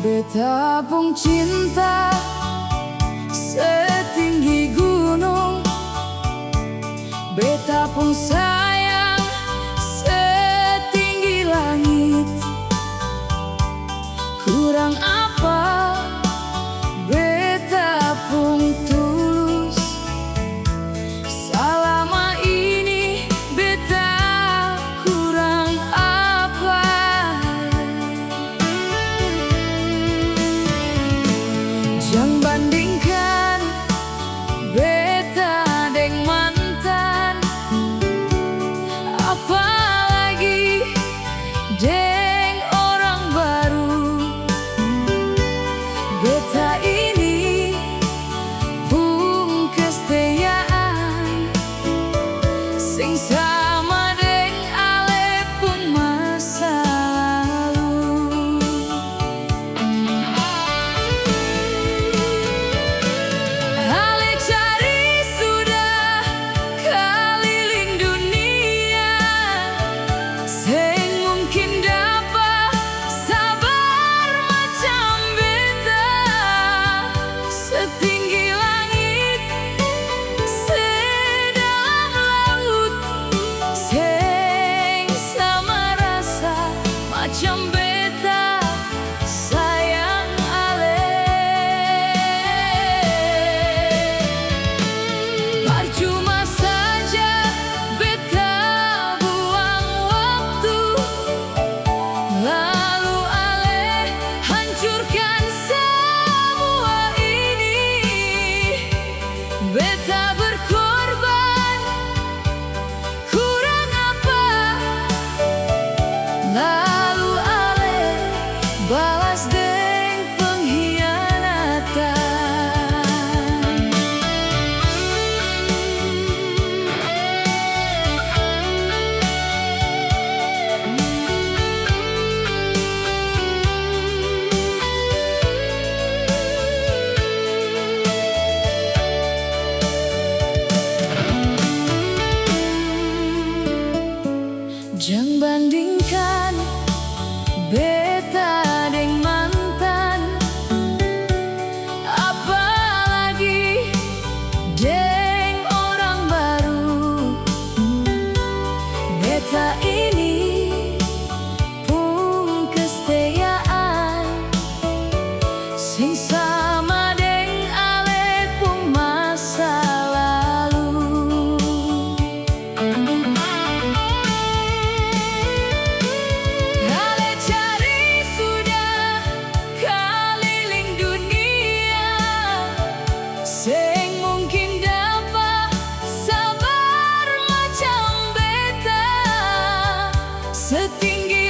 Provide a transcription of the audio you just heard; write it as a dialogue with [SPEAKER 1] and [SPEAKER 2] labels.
[SPEAKER 1] Beta pun cinta setinggi gunung, beta pun sayang setinggi langit. Kurang apa beta pun tulus, selama ini beta kurang apa. Jangan bandingkan beta deng mantan, apalagi deng orang baru. Beta ini pun kesetiaan, sing sama deng ale pun masa lalu. Ale cari sudah keliling dunia, sing mungkin dapat sabar macam beta. Setinggi langit, sedalam laut, sing sama rasa macam beta sayang ale. Percuma saja beta buang waktu, lalu ale hancurkan semua ini. Beta berkorban, kurang apa, lalu ale balas deng pengkhianatan. Jangan bandingkan beta deng mantan, apalagi deng orang baru. Beta ini pun kesetiaan, sing sama deng ale pun masa lalu. Ale cari sudah keliling dunia, sing mungkin dapat sabar macam beta. Setinggi